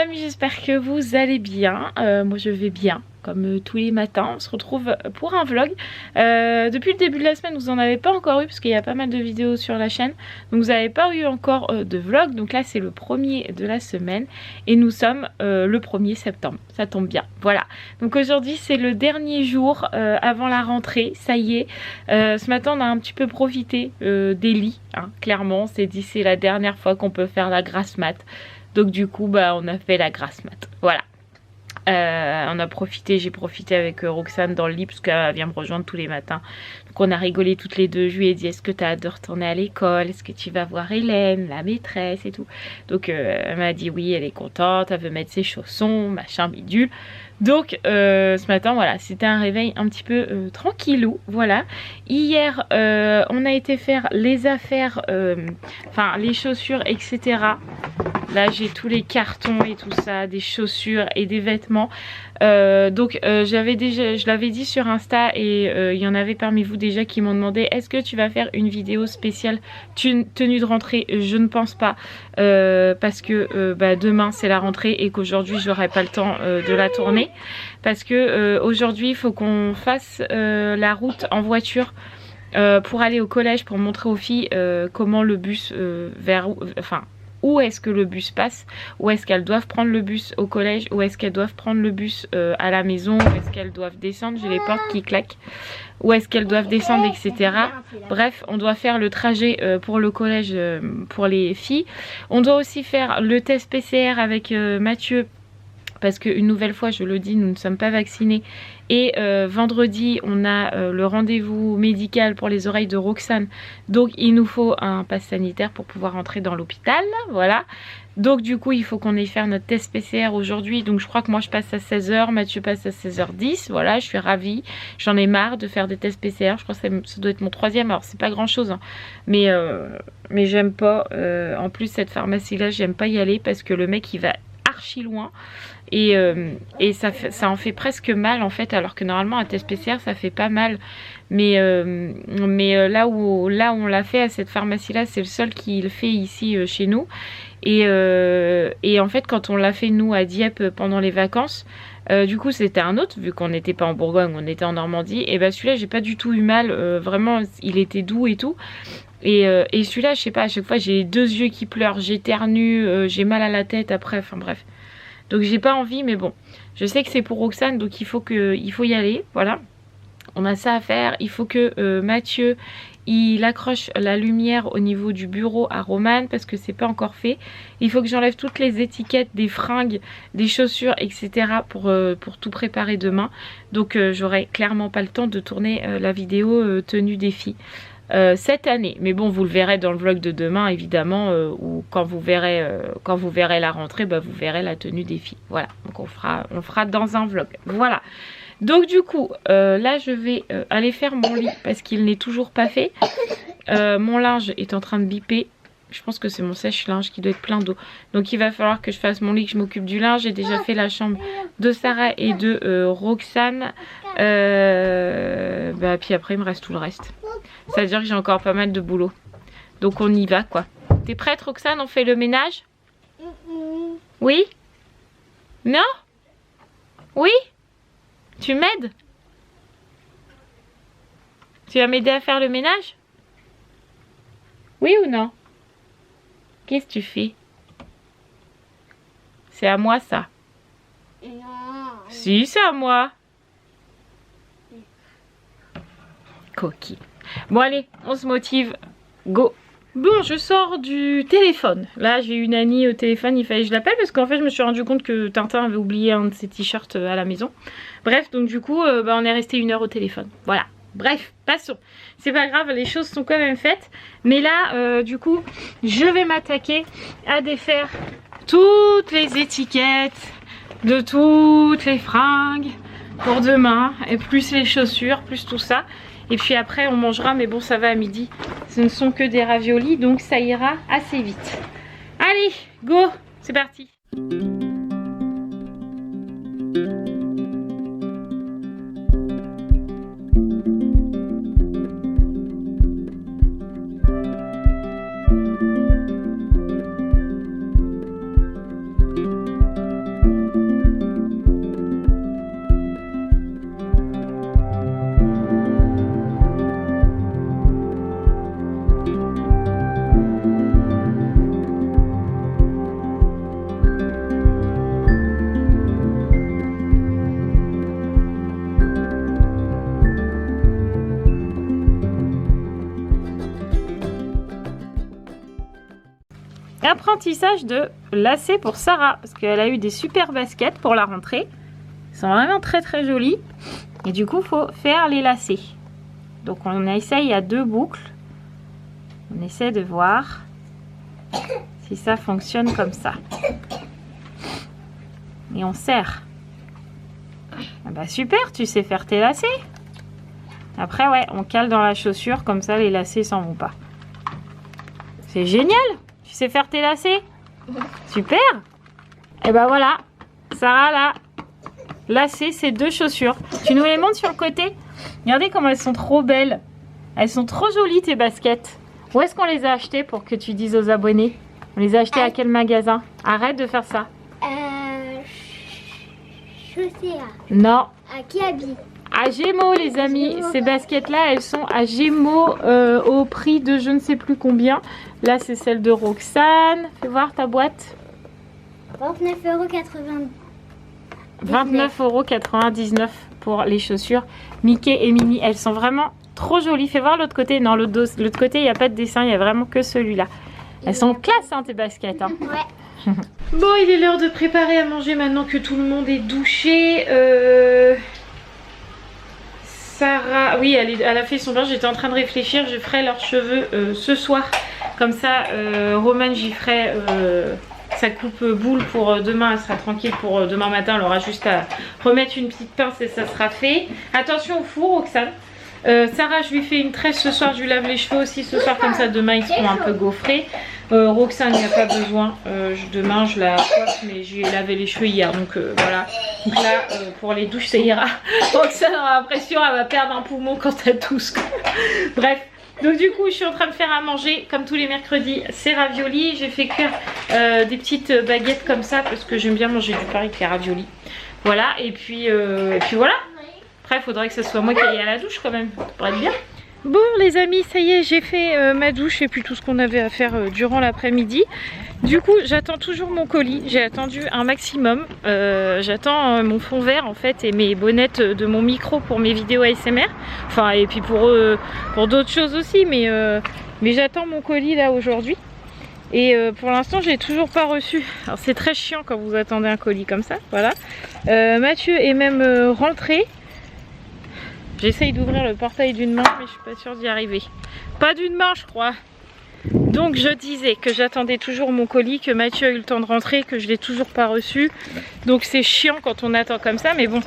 amis, j'espère que vous allez bien. Moi je vais bien, comme tous les matins. On se retrouve pour un vlog. Depuis le début de la semaine, vous n'en avez pas encore eu parce qu'il y a pas mal de vidéos sur la chaîne. Donc vous n'avez pas eu encore de vlog. Donc là c'est le premier de la semaine et nous sommes le 1er septembre. Ça tombe bien. Voilà. Donc aujourd'hui c'est le dernier jour avant la rentrée. Ça y est. Ce matin on a un petit peu profité des lits. Hein. Clairement, on s'est dit c'est la dernière fois qu'on peut faire la grasse mat. Donc du coup bah on a fait la grasse mat. Voilà. On a profité, j'ai profité avec Roxane dans le lit parce qu'elle vient me rejoindre tous les matins. Donc on a rigolé toutes les deux. Je lui ai dit est-ce que tu as hâte de retourner à l'école? Est-ce que tu vas voir Hélène, la maîtresse et tout? Donc elle m'a dit oui, elle est contente, elle veut mettre ses chaussons, machin bidule. Donc ce matin voilà, c'était un réveil un petit peu tranquillou, voilà. Hier on a été faire les affaires, enfin les chaussures etc. Là j'ai tous les cartons et tout ça, des chaussures et des vêtements. Je l'avais dit sur Insta et il y en avait parmi vous déjà qui m'ont demandé est-ce que tu vas faire une vidéo spéciale tenue de rentrée? Je ne pense pas parce que demain c'est la rentrée et qu'aujourd'hui j'aurai pas le temps de la tourner parce que aujourd'hui il faut qu'on fasse la route en voiture pour aller au collège pour montrer aux filles comment le bus où est-ce que le bus passe, où est-ce qu'elles doivent prendre le bus au collège, où est-ce qu'elles doivent prendre le bus à la maison, où est-ce qu'elles doivent descendre, j'ai les portes qui claquent, où est-ce qu'elles doivent descendre, etc. Bref, on doit faire le trajet pour le collège pour les filles. On doit aussi faire le test PCR avec Mathieu. Parce qu'une nouvelle fois, je le dis, nous ne sommes pas vaccinés. Et vendredi, on a le rendez-vous médical pour les oreilles de Roxane. Donc, il nous faut un pass sanitaire pour pouvoir entrer dans l'hôpital. Voilà. Donc, du coup, il faut qu'on aille faire notre test PCR aujourd'hui. Donc, je crois que moi, je passe à 16 h. Mathieu passe à 16h10. Voilà, je suis ravie. J'en ai marre de faire des tests PCR. Je crois que ça doit être mon 3e. Alors, c'est pas grand-chose. Hein. Mais j'aime pas. En plus, cette pharmacie-là, j'aime pas y aller parce que le mec, il va archi loin. Et ça en fait presque mal en fait, alors que normalement un test PCR ça fait pas mal, mais là où on l'a fait à cette pharmacie là, c'est le seul qui le fait ici chez nous. Et en fait quand on l'a fait nous à Dieppe pendant les vacances, du coup c'était un autre, vu qu'on n'était pas en Bourgogne, on était en Normandie, et bah celui-là j'ai pas du tout eu mal, vraiment il était doux et tout. Et celui-là je sais pas, à chaque fois j'ai les 2 yeux qui pleurent, j'éternue, j'ai mal à la tête après, enfin bref. Donc j'ai pas envie, mais bon, je sais que c'est pour Roxane, donc il faut y aller, voilà. On a ça à faire, il faut que Mathieu, il accroche la lumière au niveau du bureau à Romane, parce que c'est pas encore fait. Il faut que j'enlève toutes les étiquettes des fringues, des chaussures, etc. pour tout préparer demain. Donc j'aurai clairement pas le temps de tourner la vidéo tenue des filles. Cette année, mais bon vous le verrez dans le vlog de demain évidemment, ou quand vous verrez la rentrée, bah, vous verrez la tenue des filles, voilà, donc on fera dans un vlog, voilà. Donc du coup là je vais aller faire mon lit parce qu'il n'est toujours pas fait. Mon linge est en train de biper. Je pense que c'est mon sèche-linge qui doit être plein d'eau. Donc il va falloir que je fasse mon lit, que je m'occupe du linge. J'ai déjà fait la chambre de Sarah et de Roxane. Puis après il me reste tout le reste. C'est-à-dire que j'ai encore pas mal de boulot. Donc on y va quoi. T'es prête Roxane? On fait le ménage? Oui? Non? Oui? Tu m'aides? Tu vas m'aider à faire le ménage? Oui ou non? Qu'est-ce que tu fais? C'est à moi ça? Non. Si, c'est à moi. Coquille. Bon allez, on se motive. Go. Bon, je sors du téléphone. Là, j'ai une Annie au téléphone, il fallait que je l'appelle parce qu'en fait, je me suis rendu compte que Tintin avait oublié un de ses t-shirts à la maison. Bref, donc du coup, on est resté 1 heure au téléphone. Voilà. Bref, passons. C'est pas grave, les choses sont quand même faites. Mais là, du coup, je vais m'attaquer à défaire toutes les étiquettes de toutes les fringues pour demain. Et plus les chaussures, plus tout ça. Et puis après, on mangera, mais bon, ça va à midi. Ce ne sont que des raviolis, donc ça ira assez vite. Allez, go, c'est parti. Apprentissage de lacets pour Sarah, parce qu'elle a eu des super baskets pour la rentrée. Elles sont vraiment très très jolies. Et du coup, il faut faire les lacets. Donc on essaye à 2 boucles. On essaie de voir si ça fonctionne comme ça. Et on serre. Ah bah super, tu sais faire tes lacets. Après ouais, on cale dans la chaussure, comme ça les lacets s'en vont pas. C'est génial. Tu sais faire tes lacets? Super. Et bah voilà, Sarah là, lacé ces 2 chaussures. Tu nous les montres sur le côté? Regardez comment elles sont trop belles. Elles sont trop jolies tes baskets. Où est-ce qu'on les a achetées pour que tu dises aux abonnés? On les a achetées à quel magasin? Arrête de faire ça. Chaussée. Non. À Kiabi. À Gémeaux les amis. Ces baskets là elles sont à Gémeaux au prix de je ne sais plus combien. Là c'est celle de Roxane. Fais voir ta boîte. 29,99 €. 29,99 € pour les chaussures Mickey et Minnie. Elles sont vraiment trop jolies. Fais voir l'autre côté. Non, l'autre côté il n'y a pas de dessin, il y a vraiment que celui-là. Elles sont classe hein, tes baskets hein. Ouais. Bon, il est l'heure de préparer à manger maintenant que tout le monde est douché. Sarah, oui, elle a fait son bain. J'étais en train de réfléchir. Je ferai leurs cheveux ce soir. Comme ça, Romane, j'y ferai sa coupe boule pour demain. Elle sera tranquille pour demain matin. Elle aura juste à remettre une petite pince et ça sera fait. Attention au four, Roxane. Sarah, je lui fais une tresse ce soir. Je lui lave les cheveux aussi ce soir. Comme ça, demain, ils seront un peu gaufrés. Roxane, il n'y a pas besoin. Demain, je la coiffe, mais j'ai lavé les cheveux hier. Donc voilà. Donc là, pour les douches, ça ira. Roxane aura l'impression qu'elle va perdre un poumon quand elle tousse. Bref. Donc du coup, je suis en train de faire à manger, comme tous les mercredis, c'est raviolis. J'ai fait cuire des petites baguettes comme ça, parce que j'aime bien manger du pain avec les raviolis. Voilà, et puis voilà. Après, il faudrait que ce soit moi qui aille à la douche quand même. Ça pourrait être bien. Bon les amis, ça y est, j'ai fait ma douche et puis tout ce qu'on avait à faire durant l'après-midi. Du coup, j'attends toujours mon colis. J'ai attendu un maximum. J'attends mon fond vert en fait et mes bonnettes de mon micro pour mes vidéos ASMR. Enfin, et puis pour d'autres choses aussi, mais j'attends mon colis là aujourd'hui. Et pour l'instant, j'ai toujours pas reçu. Alors c'est très chiant quand vous attendez un colis comme ça. Voilà. Mathieu est même rentré. J'essaye d'ouvrir le portail d'une main, mais je suis pas sûre d'y arriver. Pas d'une main, je crois. Donc je disais que j'attendais toujours mon colis, que Mathieu a eu le temps de rentrer, que je l'ai toujours pas reçu. Donc c'est chiant quand on attend comme ça, mais bon.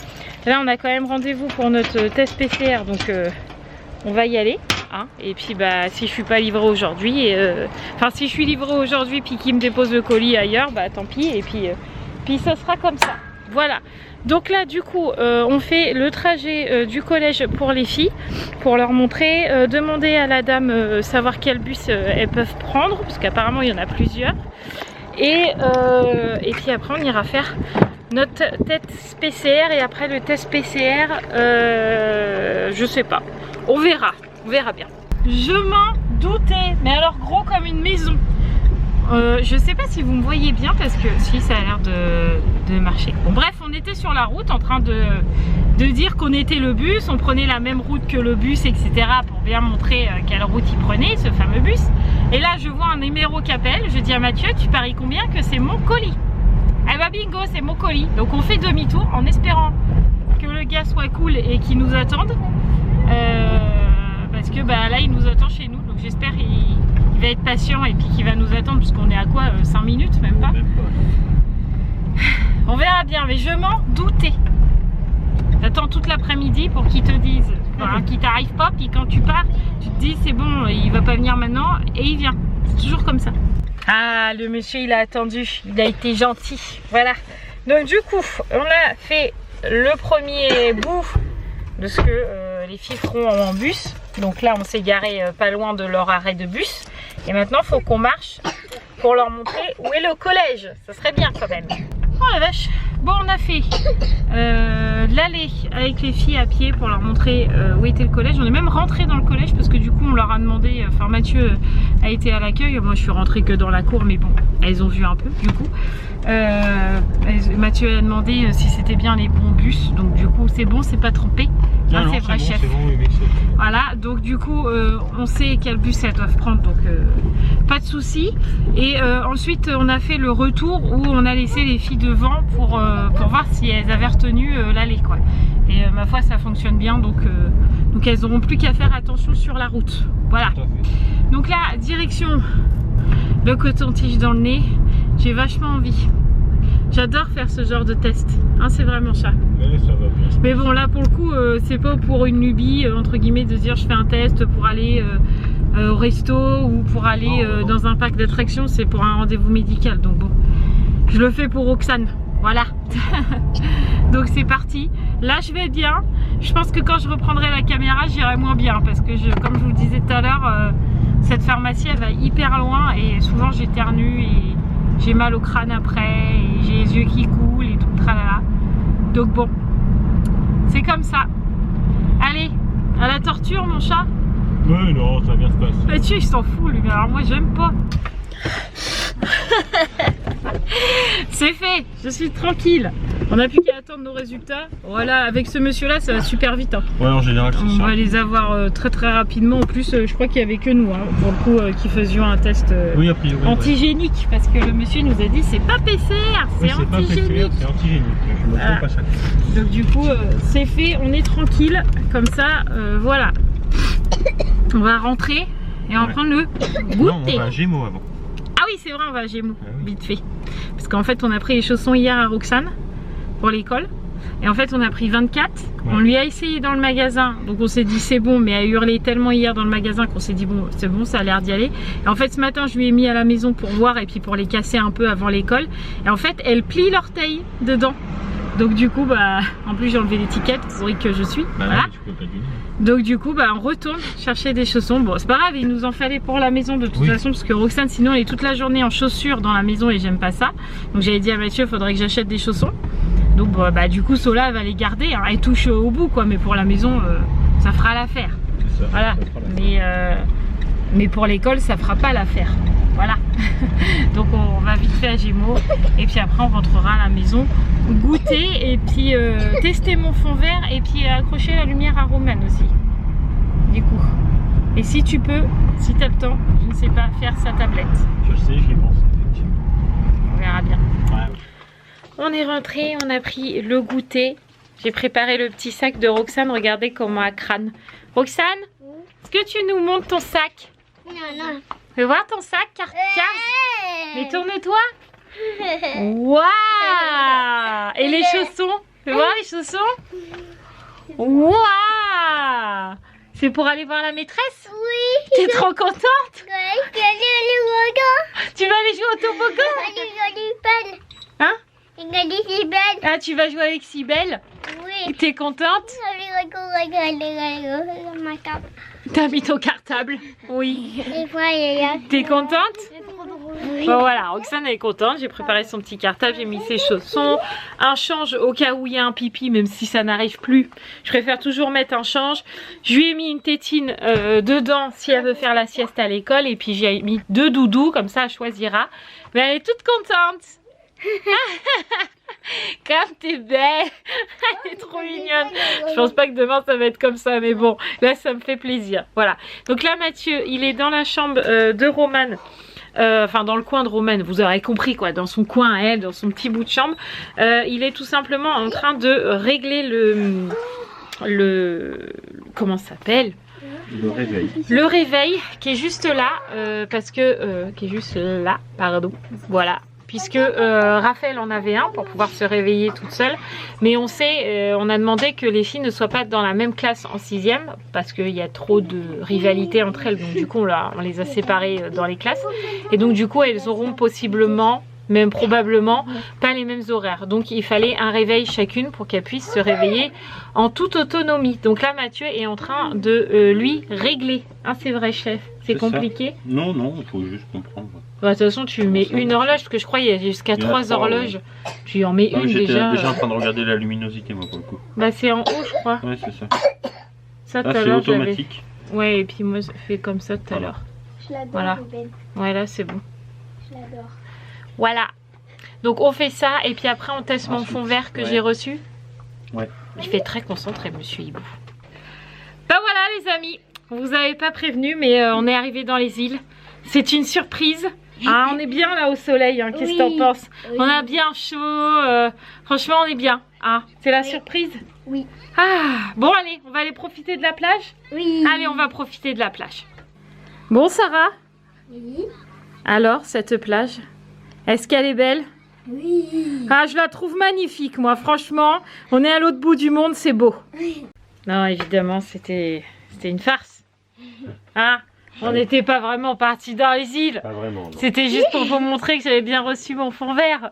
Là on a quand même rendez-vous pour notre test PCR, donc on va y aller. Hein. Et puis bah si je suis pas livrée aujourd'hui, enfin si je suis livrée aujourd'hui puis qu'il me dépose le colis ailleurs, bah tant pis. Et puis ça sera comme ça. Voilà. Donc là du coup on fait le trajet du collège pour les filles pour leur montrer, demander à la dame savoir quel bus elles peuvent prendre parce qu'apparemment il y en a plusieurs et puis après on ira faire notre test PCR et après le test PCR je sais pas, on verra bien. Je m'en doutais, mais alors gros comme une maison. Je sais pas si vous me voyez bien parce que si ça a l'air de marcher. Bon bref, on était sur la route en train de dire qu'on était le bus, on prenait la même route que le bus etc pour bien montrer quelle route il prenait ce fameux bus. Et là je vois un numéro qui appelle, je dis à Mathieu tu paries combien que c'est mon colis? Eh bah bingo, c'est mon colis. Donc on fait demi-tour en espérant que le gars soit cool et qu'il nous attende parce que bah là il nous attend chez nous donc j'espère qu'il va être patient et puis qu'il va nous attendre parce qu'on est à quoi 5 minutes même pas. On verra bien mais je m'en doutais. J'attends toute l'après-midi pour qu'ils te disent voilà, qu'il t'arrive pas puis quand tu pars tu te dis c'est bon il va pas venir maintenant et il vient. C'est toujours comme ça. Ah le monsieur il a attendu, il a été gentil. Voilà. Donc du coup on a fait le premier bout de ce que les filles feront en bus. Donc là on s'est garé pas loin de leur arrêt de bus. Et maintenant il faut qu'on marche pour leur montrer où est le collège. Ça serait bien quand même. Oh la vache. Bon on a fait l'aller avec les filles à pied pour leur montrer où était le collège. On est même rentré dans le collège parce que du coup on leur a demandé, enfin Mathieu a été à l'accueil. Moi je suis rentrée que dans la cour mais bon elles ont vu un peu du coup. Mathieu a demandé si c'était bien les bons bus. Donc du coup c'est bon, c'est pas trompé. Ah, c'est vrai, chef. Bon, oui, voilà, donc du coup, on sait quel bus elles doivent prendre, donc pas de souci. Et ensuite, on a fait le retour où on a laissé les filles devant pour voir si elles avaient retenu l'allée, quoi. Et ma foi, ça fonctionne bien, donc elles n'auront plus qu'à faire attention sur la route. Voilà. Donc là, direction le coton-tige dans le nez. J'ai vachement envie. J'adore faire ce genre de test, hein, c'est vraiment ça. Mais ça va bien. Mais bon, là pour le coup, c'est pas pour une lubie entre guillemets de dire je fais un test pour aller au resto ou pour aller dans un parc d'attractions, c'est pour un rendez-vous médical. Donc bon, je le fais pour Roxane, voilà. Donc c'est parti. Là je vais bien. Je pense que quand je reprendrai la caméra, j'irai moins bien parce que comme je vous le disais tout à l'heure, cette pharmacie elle va hyper loin et souvent j'éternue et j'ai mal au crâne après, et j'ai les yeux qui coulent et tout le tralala. Donc bon, c'est comme ça. Allez, à la torture mon chat. Mais non, ça va bien se passer. Mais tu sais, il s'en fout lui, mais alors moi j'aime pas. C'est fait, je suis tranquille. On n'a plus qu'à attendre nos résultats. Voilà, avec ce monsieur là ça va super vite, hein. Ouais, en général c'est ça. On va les avoir très rapidement. En plus je crois qu'il n'y avait que nous, hein, pour le coup, qui faisions un test oui, a priori, antigénique, ouais. Parce que le monsieur nous a dit c'est pas PCR, c'est oui, antigénique. C'est antigénique, je me trompe pas chaque fois. Donc du coup c'est fait, on est tranquille. Comme ça, voilà. On va rentrer et on va prendre le goûter. Non, on va à Gémeaux avant. Ah oui c'est vrai, on va à Gémeaux, oui. vite fait. Parce qu'en fait on a pris les chaussons hier à Roxane pour l'école. Et en fait on a pris 24, ouais. On lui a essayé dans le magasin, donc on s'est dit c'est bon, mais elle a hurlé tellement hier dans le magasin qu'on s'est dit bon c'est bon, ça a l'air d'y aller. Et en fait ce matin je lui ai mis à la maison pour voir et puis pour les casser un peu avant l'école. Et en fait elle plie l'orteil dedans. Donc du coup bah en plus j'ai enlevé l'étiquette, pourri que je suis, bah voilà. Tu peux pas dire. Donc du coup bah on retourne chercher des chaussons. Bon c'est pas grave, il nous en fallait pour la maison de toute façon, parce que Roxane sinon elle est toute la journée en chaussures dans la maison et j'aime pas ça. Donc j'avais dit à Mathieu faudrait que j'achète des chaussons. Donc bah du coup Sola elle va les garder, hein. Elle touche au bout quoi, mais pour la maison ça fera l'affaire. Voilà, mais pour l'école ça fera pas l'affaire. Voilà. Donc on va vite fait à Gémeaux et puis après on rentrera à la maison, goûter et puis tester mon fond vert et puis accrocher la lumière à Romane aussi. Du coup. Et si tu peux, si tu as le temps, je ne sais pas, faire sa tablette. Je sais, j'y pense effectivement. On verra bien. Ouais. On est rentré, on a pris le goûter. J'ai préparé le petit sac de Roxane, regardez comment elle crâne. Roxane, est-ce que tu nous montres ton sac? Non. Fais voir ton sac, Cars. Mais tourne-toi. Waouh. Et les chaussons? Fais voir les chaussons. Waouh. C'est pour aller voir la maîtresse? Oui. T'es trop contente? Oui, Tu vas aller jouer au toboggan? Hein? Ah, tu vas jouer avec Cybèle? Oui. T'es contente? T'as mis ton cartable? Oui. T'es contente? Bon voilà, Roxane est contente, j'ai préparé son petit cartable, j'ai mis ses chaussons, un change au cas où il y a un pipi, même si ça n'arrive plus. Je préfère toujours mettre un change. Je lui ai mis une tétine dedans si elle veut faire la sieste à l'école, et puis j'ai mis 2 doudous, comme ça elle choisira. Mais elle est toute contente. Comme t'es belle. Elle est trop mignonne. Je pense pas que demain ça va être comme ça, mais bon, là ça me fait plaisir. Voilà, donc là Mathieu il est dans la chambre de Romane. Enfin dans le coin de Romane, vous aurez compris quoi, dans son coin à elle, dans son petit bout de chambre. Il est tout simplement en train de régler le comment ça s'appelle, le réveil qui est juste là, parce que qui est juste là, pardon, voilà. Puisque Raphaël en avait un pour pouvoir se réveiller toute seule. Mais on sait, on a demandé que les filles ne soient pas dans la même classe en 6e, parce qu'il y a trop de rivalité entre elles. Donc du coup on les a séparées dans les classes. Et donc du coup elles auront possiblement, même probablement, pas les mêmes horaires. Donc il fallait un réveil chacune pour qu'elles puissent se réveiller en toute autonomie. Donc là Mathieu est en train de lui régler. Hein, c'est vrai chef, c'est compliqué? Non, il faut juste comprendre. Bah, de toute façon tu mets une horloge, parce que je crois qu'il y a jusqu'à 3 horloges. Tu en mets une déjà. J'étais déjà en train de regarder la luminosité moi pour le coup. Bah c'est en haut je crois. Ouais c'est ça. Ça tout à l'heure c'est automatique. Ouais et puis moi je fais comme ça tout à l'heure. Je l'adore, voilà. Ruben. Ouais là c'est bon. Je l'adore. Voilà. Donc on fait ça et puis après on teste mon fond vert que j'ai reçu. Ouais. Je fais très concentré monsieur Hibou. Bah voilà les amis, on vous avait pas prévenu mais on est arrivé dans les îles. C'est une surprise. Ah, on est bien là au soleil, hein. Qu'est-ce que t'en penses? Oui. On a bien chaud, franchement on est bien. Ah, c'est la surprise? Oui. Ah, bon allez, on va aller profiter de la plage? Oui. Allez, on va profiter de la plage. Bon Sarah, Oui. alors cette plage, est-ce qu'elle est belle? Oui. Ah, je la trouve magnifique moi, franchement. On est à l'autre bout du monde, c'est beau. Non, évidemment, c'était une farce. Ah, on n'était pas vraiment parti dans les îles. Pas vraiment. Non. C'était juste pour vous montrer que j'avais bien reçu mon fond vert.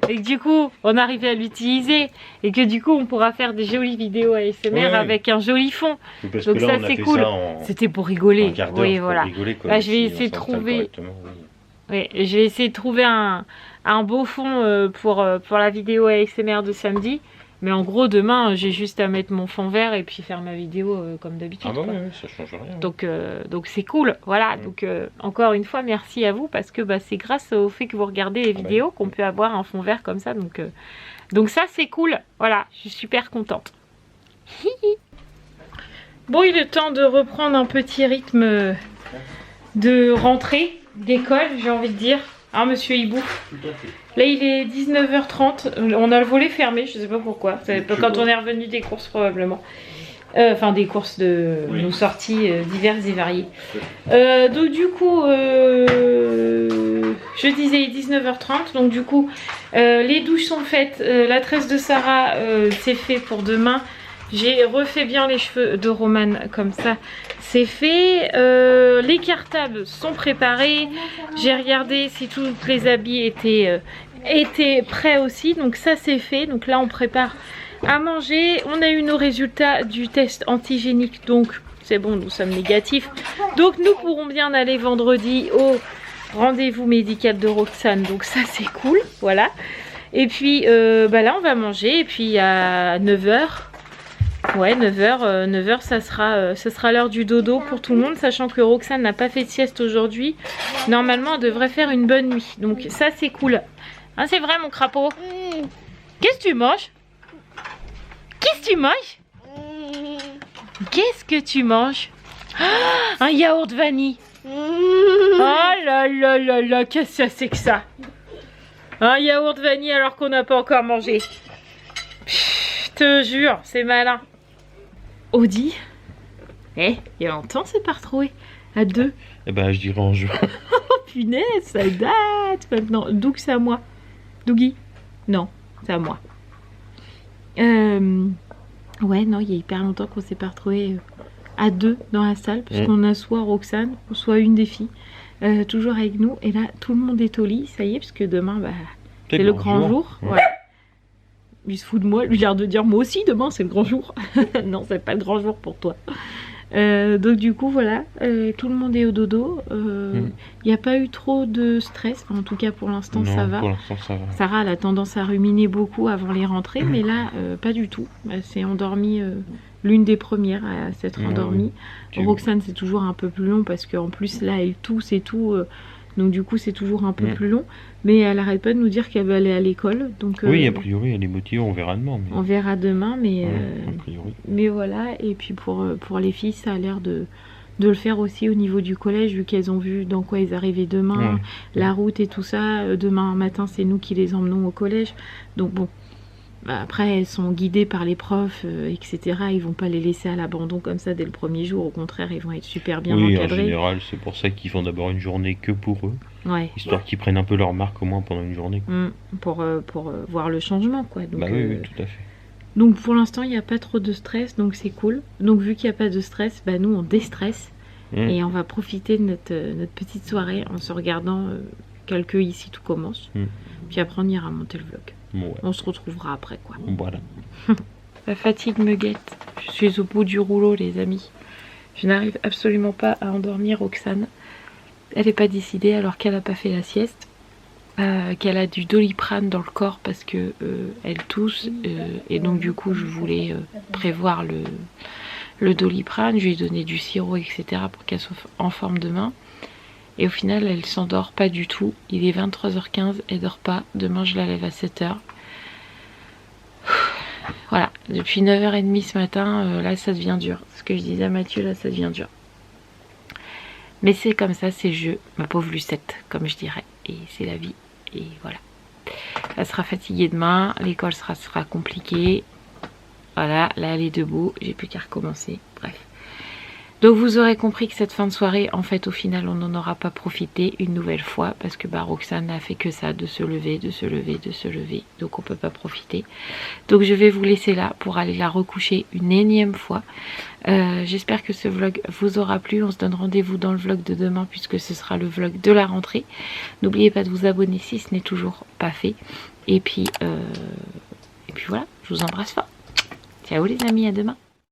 Et que du coup, on arrivait à l'utiliser. Et que du coup, on pourra faire des jolies vidéos ASMR Ouais. avec un joli fond. Parce Donc que là, ça, on a c'est fait cool. ça en C'était pour rigoler. un quart d'heure Oui, pour voilà. rigoler, quoi. Là, Mais je vais si essayer de on s'installe trouver... correctement, oui. Oui, je vais essayer de trouver un beau fond pour la vidéo ASMR de samedi. Mais en gros, demain, j'ai juste à mettre mon fond vert et puis faire ma vidéo comme d'habitude. Ah bah quoi. oui, ça change rien. Donc c'est cool, voilà. Donc encore une fois, merci à vous parce que c'est grâce au fait que vous regardez les vidéos qu'on peut avoir un fond vert comme ça. Donc ça, c'est cool. Voilà, je suis super contente. Bon, il est temps de reprendre un petit rythme de rentrée d'école, j'ai envie de dire. Hein, monsieur Hibou? Là, il est 19h30. On a le volet fermé, je sais pas pourquoi. C'est quand on est revenu des courses, probablement. Enfin, des courses de nos sorties diverses et variées. Donc, du coup, je disais 19h30. Donc, du coup, les douches sont faites. La tresse de Sarah, c'est fait pour demain. J'ai refait bien les cheveux de Romane comme ça, c'est fait. Les cartables sont préparés. J'ai regardé si tous les habits étaient prêts aussi. Donc ça c'est fait. Donc là on prépare à manger. On a eu nos résultats du test antigénique. Donc c'est bon, nous sommes négatifs. Donc nous pourrons bien aller vendredi au rendez-vous médical de Roxane. Donc ça c'est cool, voilà. Et puis là on va manger. Et puis à 9h... Ouais, 9h, ça sera l'heure du dodo pour tout le monde, sachant que Roxane n'a pas fait de sieste aujourd'hui. Normalement, elle devrait faire une bonne nuit. Donc ça, c'est cool. Hein, c'est vrai, mon crapaud? Qu'est-ce que tu manges? Qu'est-ce que tu manges? Qu'est-ce que tu manges? Ah, un yaourt vanille. Oh là là là là, qu'est-ce que c'est que ça? Un yaourt vanille alors qu'on n'a pas encore mangé. Je te jure, c'est malin. Audi, il y a longtemps c'est pas retrouvé. À deux. Eh ben, je dirais en juin. Oh punaise, ça date maintenant. Doug, c'est à moi. Dougie? Non, c'est à moi. Ouais, non, il y a hyper longtemps qu'on s'est pas retrouvé à deux dans la salle. Parce qu'on a soit Roxane, ou soit une des filles. Toujours avec nous. Et là, tout le monde est au lit. Ça y est, parce que demain, c'est le grand jour. Ouais. Il se fout de moi, lui a l'air de dire moi aussi demain c'est le grand jour. Non, c'est pas le grand jour pour toi. Donc du coup voilà, tout le monde est au dodo. Il n'y a pas eu trop de stress, enfin, en tout cas pour l'instant ça va. Pour l'instant ça va. Sarah elle a tendance à ruminer beaucoup avant les rentrées, mais là pas du tout. Elle s'est endormie, l'une des premières à s'être endormie. Roxane c'est toujours un peu plus long parce qu'en plus là elle tousse et tout. Donc du coup c'est toujours un peu plus long. Mais elle arrête pas de nous dire qu'elle va aller à l'école. Donc oui, a priori elle est motivée, on verra demain. Mais... On verra demain, mais, a priori. Mais voilà. Et puis pour les filles, ça a l'air de le faire aussi au niveau du collège, vu qu'elles ont vu dans quoi ils arrivaient demain, la route et tout ça. Demain matin, c'est nous qui les emmenons au collège. Donc bon, après elles sont guidées par les profs, etc. Ils vont pas les laisser à l'abandon comme ça dès le premier jour. Au contraire, ils vont être super bien encadrés. En général, c'est pour ça qu'ils font d'abord une journée que pour eux. Ouais. Histoire qu'ils prennent un peu leur marque au moins pendant une journée. Pour voir le changement, quoi. Donc, oui, tout à fait. Donc pour l'instant, il n'y a pas trop de stress, donc c'est cool. Donc vu qu'il n'y a pas de stress, nous on déstresse. Et on va profiter de notre petite soirée en se regardant quelques Ici Tout Commence. Puis après on ira monter le vlog. On se retrouvera après, quoi. Voilà. La fatigue me guette. Je suis au bout du rouleau, les amis. Je n'arrive absolument pas à endormir Roxane. Elle n'est pas décidée alors qu'elle n'a pas fait la sieste. Qu'elle a du Doliprane dans le corps parce que elle tousse. Et donc du coup je voulais prévoir le Doliprane. Je lui ai donné du sirop, etc. pour qu'elle soit en forme demain. Et au final elle s'endort pas du tout. Il est 23h15, elle dort pas. Demain je la lève à 7h. Voilà, Depuis 9h30 ce matin, là ça devient dur. Ce que je disais à Mathieu, là ça devient dur. Mais c'est comme ça, c'est le jeu, ma pauvre Lucette, comme je dirais. Et c'est la vie. Et voilà. Elle sera fatiguée demain, l'école sera compliquée. Voilà, là elle est debout, j'ai plus qu'à recommencer. Bref. Donc vous aurez compris que cette fin de soirée, en fait au final on n'en aura pas profité une nouvelle fois parce que Roxane n'a fait que ça, de se lever, de se lever, de se lever. Donc on peut pas profiter. Donc je vais vous laisser là pour aller la recoucher une énième fois. J'espère que ce vlog vous aura plu. On se donne rendez-vous dans le vlog de demain puisque ce sera le vlog de la rentrée. N'oubliez pas de vous abonner si ce n'est toujours pas fait. Et puis voilà, je vous embrasse fort. Ciao les amis, à demain.